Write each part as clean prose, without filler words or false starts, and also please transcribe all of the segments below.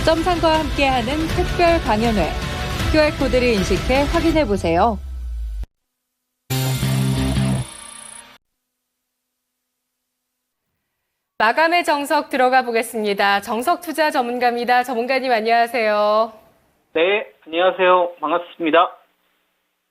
썸상과 함께하는 특별 강연회. QR코드를 인식해 확인해보세요. 마감의 정석 들어가 보겠습니다. 정석 투자 전문가입니다. 전문가님 안녕하세요. 네, 안녕하세요. 반갑습니다.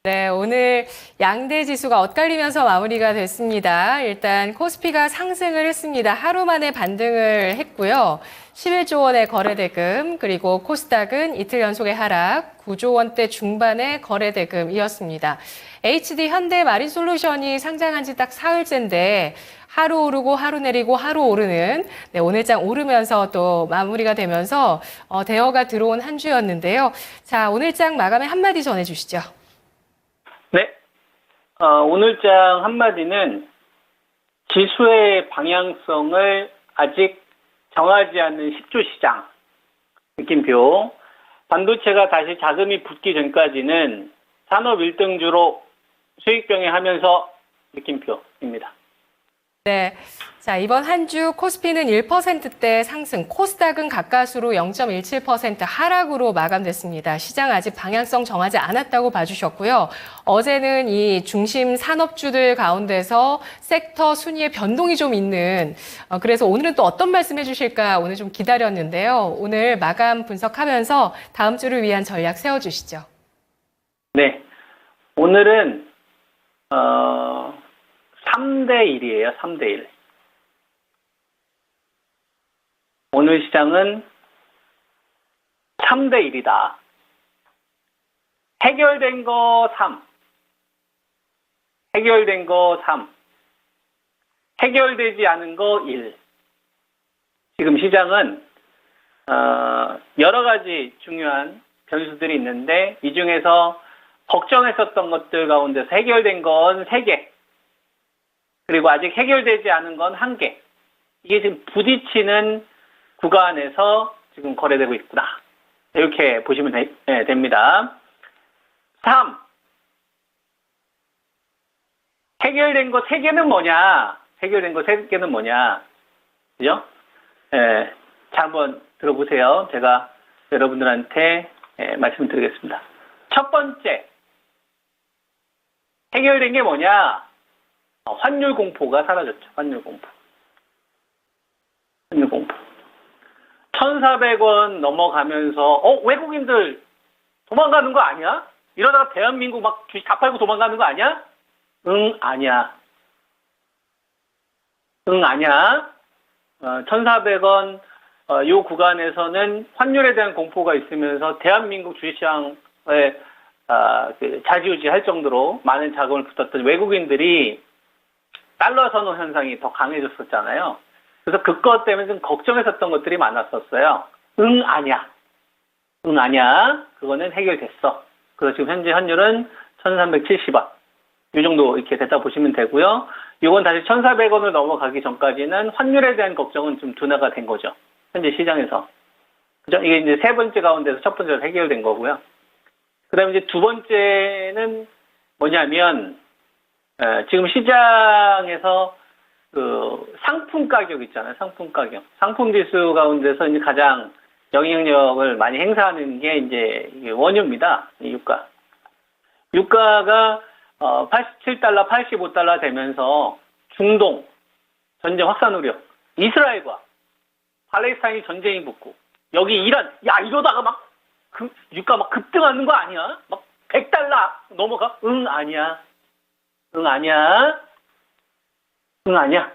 네, 오늘 양대 지수가 엇갈리면서 마무리가 됐습니다. 일단 코스피가 상승을 했습니다. 하루 만에 반등을 했고요. 11조 원의 거래대금, 그리고 코스닥은 이틀 연속의 하락, 9조 원대 중반의 거래대금이었습니다. HD 현대 마린솔루션이 상장한 지 딱 사흘째인데 하루 오르고 하루 내리고 하루 오르는 오늘장 오르면서 또 마무리가 되면서 대여가 들어온 한 주였는데요. 자, 오늘장 마감에 한마디 전해주시죠. 네, 오늘장 한마디는 지수의 방향성을 아직 정하지 않는 10조 시장 느낌표, 반도체가 다시 자금이 붙기 전까지는 산업 1등주로 수익 병행하면서 느낌표입니다. 네. 자, 이번 한 주 코스피는 1%대 상승, 코스닥은 가까스로 0.17% 하락으로 마감됐습니다. 시장 아직 방향성 정하지 않았다고 봐주셨고요. 어제는 이 중심 산업주들 가운데서 섹터 순위의 변동이 좀 있는, 그래서 오늘은 또 어떤 말씀 해주실까 오늘 좀 기다렸는데요. 오늘 마감 분석하면서 다음 주를 위한 전략 세워주시죠. 네, 오늘은 3대 1이에요. 3대 1. 오늘 시장은 3대 1이다. 해결된 거 3. 해결된 거 3. 해결되지 않은 거 1. 지금 시장은 여러 가지 중요한 변수들이 있는데 이 중에서 걱정했었던 것들 가운데서 해결된 건 3개. 그리고 아직 해결되지 않은 건 1개. 이게 지금 부딪히는 구간에서 지금 거래되고 있구나. 이렇게 보시면 됩니다. 3. 해결된 거 3개는 뭐냐? 해결된 거 3개는 뭐냐? 그죠? 자, 한번 들어보세요. 제가 여러분들한테 말씀드리겠습니다. 첫 번째. 해결된 게 뭐냐? 환율 공포가 사라졌죠. 환율 공포. 환율 공포. 1,400원 넘어가면서 외국인들 도망가는 거 아니야? 이러다가 대한민국 막 주식 다 팔고 도망가는 거 아니야? 응, 아니야. 응, 아니야. 1,400원 요 구간에서는 환율에 대한 공포가 있으면서 대한민국 주식시장에 좌지우지 할 정도로 많은 자금을 붙었던 외국인들이 달러 선호 현상이 더 강해졌었잖아요. 그래서 그것 때문에 좀 걱정했었던 것들이 많았었어요. 응, 아니야. 응, 아니야. 그거는 해결됐어. 그래서 지금 현재 환율은 1,370원. 이 정도 이렇게 됐다 보시면 되고요. 이건 다시 1,400원을 넘어가기 전까지는 환율에 대한 걱정은 좀 둔화가 된 거죠. 현재 시장에서. 그죠? 이게 이제 세 번째 가운데서 첫 번째로 해결된 거고요. 그 다음에 이제 두 번째는 뭐냐면, 지금 시장에서 그 상품 가격 있잖아요. 상품 가격. 상품 지수 가운데서 이제 가장 영향력을 많이 행사하는 게 이제 원유입니다. 유가. 유가가 87달러, 85달러 되면서 중동 전쟁 확산 우려, 이스라엘과 팔레스타인이 전쟁이 붙고 여기 이란, 야 이러다가 막 유가 막 급등하는 거 아니야? 막 100달러 넘어가? 응, 아니야. 응, 아니야. 응, 아니야.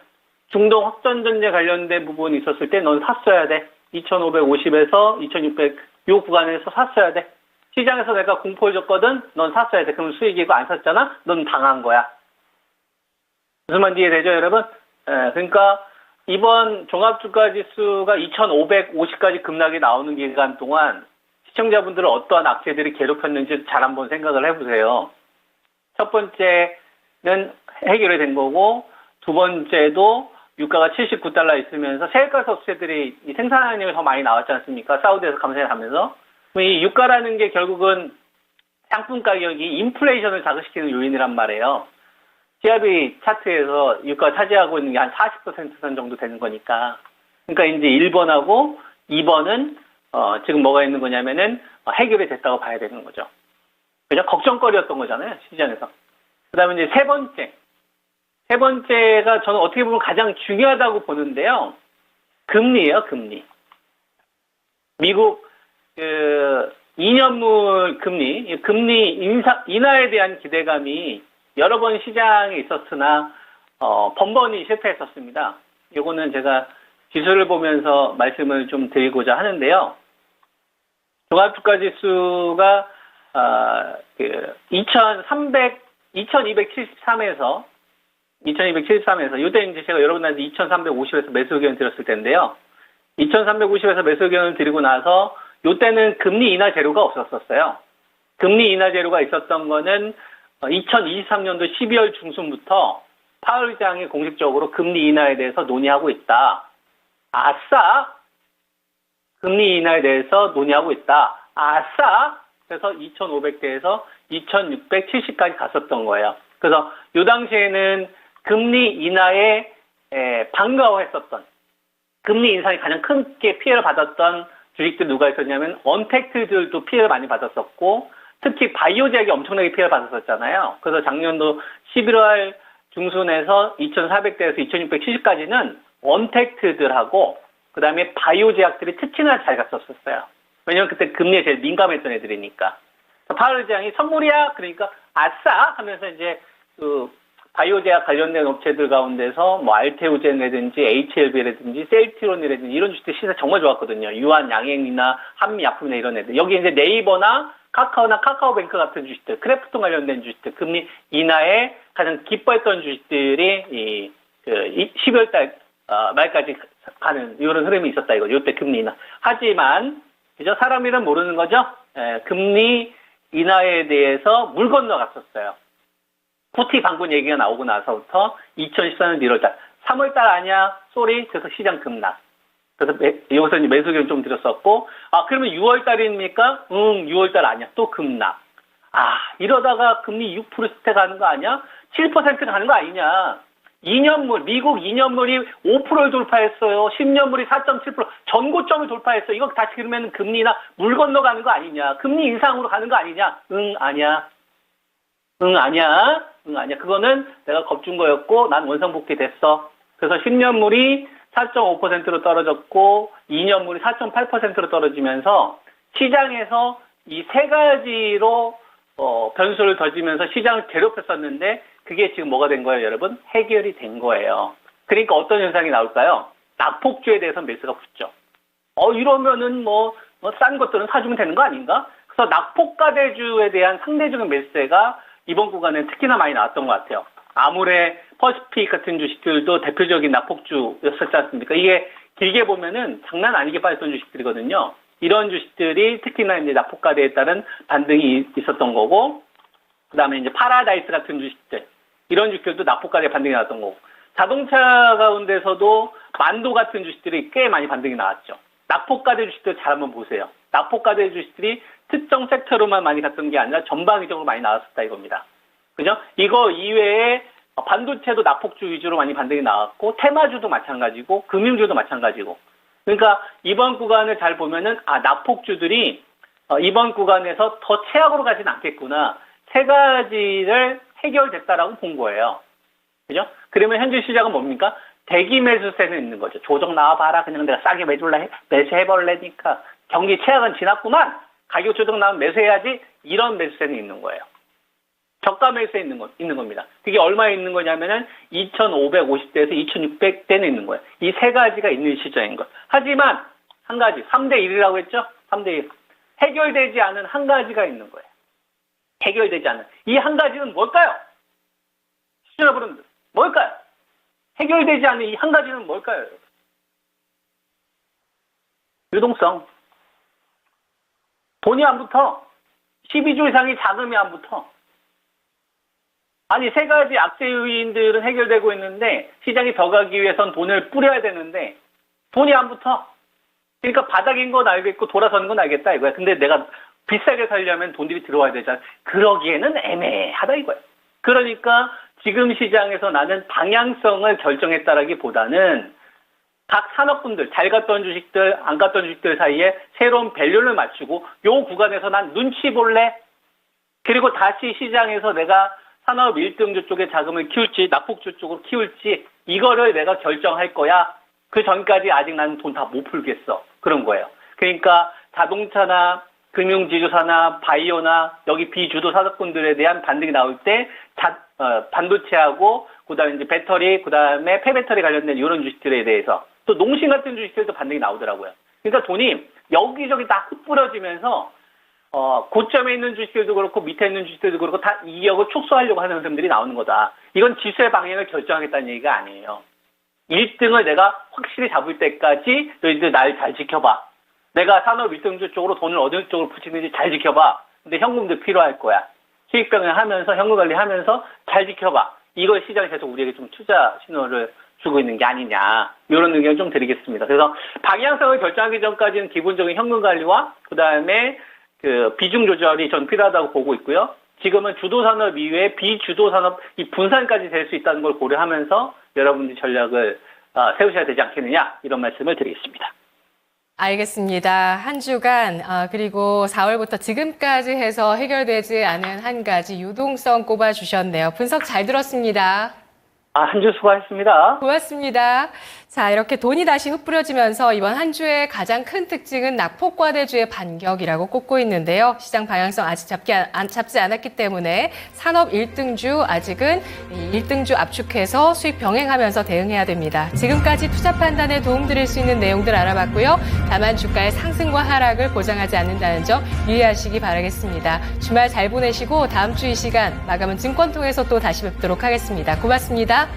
중동 확전전쟁 관련된 부분이 있었을 때 넌 샀어야 돼. 2,550에서 2,600 요 구간에서 샀어야 돼. 시장에서 내가 공포를 줬거든. 넌 샀어야 돼. 그럼 수익이고 안 샀잖아. 넌 당한 거야. 무슨 말인지 이해되죠, 여러분? 그러니까 이번 종합주가지수가 2,550까지 급락이 나오는 기간 동안 시청자분들은 어떠한 악재들이 괴롭혔는지 잘 한번 생각을 해보세요. 첫 번째는 해결이 된 거고, 두 번째도 유가가 79달러 있으면서 세가 석세들이 이 생산량이 더 많이 나왔지 않습니까? 사우디에서 감세를 하면서. 이 유가라는 게 결국은 상품 가격이 인플레이션을 자극시키는 요인이란 말이에요. 시아비 차트에서 유가가 차지하고 있는 게 한 40% 선 정도 되는 거니까. 그러니까 이제 1번하고 2번은 지금 뭐가 있는 거냐면은 해결이 됐다고 봐야 되는 거죠. 그냥 걱정거리였던 거잖아요, 시장에서. 그 다음에 이제 세 번째가 저는 어떻게 보면 가장 중요하다고 보는데요. 금리예요, 금리. 미국, 2년물 금리 인하에 대한 기대감이 여러 번 시장에 있었으나, 번번이 실패했었습니다. 이거는 제가 지수를 보면서 말씀을 좀 드리고자 하는데요. 종합주가지수가 2273에서 이때 이제 제가 여러분한테 2350에서 매수 의견을 드렸을 텐데요. 2350에서 매수 의견을 드리고 나서 이때는 금리 인하 재료가 없었어요. 금리 인하 재료가 있었던 거는 2023년도 12월 중순부터 파월 의장이 공식적으로 금리 인하에 대해서 논의하고 있다. 아싸! 금리 인하에 대해서 논의하고 있다. 아싸! 그래서 2,500대에서 2,670까지 갔었던 거예요. 그래서 이 당시에는 금리 인하에 반가워했었던, 금리 인상이 가장 크게 피해를 받았던 주식들 누가 있었냐면 언택트들도 피해를 많이 받았었고, 특히 바이오 제약이 엄청나게 피해를 받았었잖아요. 그래서 작년도 11월 중순에서 2,400대에서 2,670까지는 언택트들하고 그 다음에 바이오 제약들이 특히나 잘 갔었어요. 왜냐면 그때 금리에 제일 민감했던 애들이니까. 파월 의장이 선물이야! 그러니까 아싸! 하면서 이제 바이오 제약 관련된 업체들 가운데서 뭐 알테오젠이라든지 HLB라든지 셀티론이라든지 이런 주식들 시세 정말 좋았거든요. 유한 양행이나 한미약품이나 이런 애들. 여기 이제 네이버나 카카오나 카카오뱅크 같은 주식들, 크래프톤 관련된 주식들, 금리 인하에 가장 기뻐했던 주식들이 12월 달 말까지 가는 이런 흐름이 있었다 이거. 요때 금리 인하. 하지만 그죠? 사람 일은 모르는 거죠. 금리 인하에 대해서 물 건너갔었어요. 쿠티 방문 얘기가 나오고 나서부터 2014년 1월달, 3월달 아니야? 쏘리. 그래서 시장 급락. 그래서 여기서 이제 매수 의견 좀 드렸었고, 그러면 6월달입니까? 6월달 아니야. 또 급락. 이러다가 금리 6% 가는 거 아니야? 7% 가는 거 아니냐? 2년물, 미국 2년물이 5%를 돌파했어요. 10년물이 4.7%, 전고점을 돌파했어요. 이거 다시 그러면 금리나 물 건너가는 거 아니냐? 금리 인상으로 가는 거 아니냐? 아니야. 아니야. 그거는 내가 겁준 거였고, 난 원상복귀 됐어. 그래서 10년물이 4.5%로 떨어졌고, 2년물이 4.8%로 떨어지면서 시장에서 이 세 가지로 변수를 던지면서 시장을 괴롭혔었는데, 그게 지금 뭐가 된 거예요, 여러분? 해결이 된 거예요. 그러니까 어떤 현상이 나올까요? 낙폭주에 대해서 매수가 붙죠. 이러면은 싼 것들은 사주면 되는 거 아닌가? 그래서 낙폭가대주에 대한 상대적인 매수세가 이번 구간에 특히나 많이 나왔던 것 같아요. 아무래 퍼시픽 같은 주식들도 대표적인 낙폭주였었지 않습니까? 이게 길게 보면은 장난 아니게 빠졌던 주식들이거든요. 이런 주식들이 특히나 이제 낙폭가대에 따른 반등이 있었던 거고, 그 다음에 이제 파라다이스 같은 주식들, 이런 주식들도 낙폭가대에 반등이 나왔던 거고, 자동차 가운데서도 만도 같은 주식들이 꽤 많이 반등이 나왔죠. 낙폭가대 주식들 잘 한번 보세요. 낙폭가대 주식들이 특정 섹터로만 많이 갔던 게 아니라 전방위적으로 많이 나왔었다 이겁니다. 그죠? 이거 이외에 반도체도 낙폭주 위주로 많이 반등이 나왔고, 테마주도 마찬가지고, 금융주도 마찬가지고. 그러니까 이번 구간을 잘 보면은 낙폭주들이 이번 구간에서 더 최악으로 가진 않겠구나. 세 가지를 해결됐다라고 본 거예요. 그죠? 그러면 현재 시장은 뭡니까? 대기 매수세는 있는 거죠. 조정 나와봐라. 그냥 내가 싸게 매수해버리니까. 경기 최악은 지났구만. 가격 조정 나오면 매수해야지. 이런 매수세는 있는 거예요. 저가 매수세 있는 겁니다. 그게 얼마에 있는 거냐면은 2,550대에서 2,600대는 있는 거예요. 이 세 가지가 있는 시장인 거예요. 하지만 한 가지, 3대 1이라고 했죠? 3대 1. 해결되지 않은 한 가지가 있는 거예요. 해결되지 않은. 이 한 가지는 뭘까요? 시청자분들, 뭘까요? 해결되지 않는 이 한 가지는 뭘까요? 유동성. 돈이 안 붙어. 12주 이상의 자금이 안 붙어. 아니, 세 가지 악재 요인들은 해결되고 있는데 시장이 더 가기 위해선 돈을 뿌려야 되는데 돈이 안 붙어. 그러니까 바닥인 건 알겠고 돌아서는 건 알겠다 이거야. 근데 내가 비싸게 살려면 돈들이 들어와야 되잖아. 그러기에는 애매하다 이거야. 그러니까 지금 시장에서 나는 방향성을 결정했다라기보다는 각 산업군들, 잘 갔던 주식들, 안 갔던 주식들 사이에 새로운 밸류를 맞추고 요 구간에서 난 눈치 볼래? 그리고 다시 시장에서 내가 산업 1등주 쪽에 자금을 키울지 낙폭주 쪽으로 키울지 이거를 내가 결정할 거야. 그 전까지 아직 나는 돈 다 못 풀겠어. 그런 거예요. 그러니까 자동차나 금융지주사나 바이오나 여기 비주도 산업군들에 대한 반등이 나올 때 반도체하고 그다음에 이제 배터리, 그다음에 폐배터리 관련된 이런 주식들에 대해서 또 농심 같은 주식들도 반등이 나오더라고요. 그러니까 돈이 여기저기 다 흩뿌려지면서 고점에 있는 주식들도 그렇고 밑에 있는 주식들도 그렇고 다 이익을 축소하려고 하는 흐름들이 나오는 거다. 이건 지수의 방향을 결정하겠다는 얘기가 아니에요. 1등을 내가 확실히 잡을 때까지 너희들 날 잘 지켜봐. 내가 산업 1등주 쪽으로 돈을 어느 쪽으로 붙이는지 잘 지켜봐. 근데 현금도 필요할 거야. 수익 병행하면서 현금 관리하면서 잘 지켜봐. 이걸 시장이 계속 우리에게 좀 투자 신호를 주고 있는 게 아니냐. 이런 의견을 좀 드리겠습니다. 그래서 방향성을 결정하기 전까지는 기본적인 현금 관리와 그다음에 그 비중 조절이 전 필요하다고 보고 있고요. 지금은 주도 산업 이외에 비주도 산업 이 분산까지 될 수 있다는 걸 고려하면서 여러분들이 전략을 세우셔야 되지 않겠느냐 이런 말씀을 드리겠습니다. 알겠습니다. 한 주간 그리고 4월부터 지금까지 해서 해결되지 않은 한 가지 유동성 꼽아주셨네요. 분석 잘 들었습니다. 한 주 수고하셨습니다. 고맙습니다. 자, 이렇게 돈이 다시 흩뿌려지면서 이번 한 주의 가장 큰 특징은 낙폭과대주의 반격이라고 꼽고 있는데요. 시장 방향성 아직 잡지 않았기 때문에 산업 1등주 아직은 1등주 압축해서 수익 병행하면서 대응해야 됩니다. 지금까지 투자 판단에 도움드릴 수 있는 내용들 알아봤고요. 다만 주가의 상승과 하락을 보장하지 않는다는 점 유의하시기 바라겠습니다. 주말 잘 보내시고 다음 주 이 시간 마감은 증권통해서 또 다시 뵙도록 하겠습니다. 고맙습니다.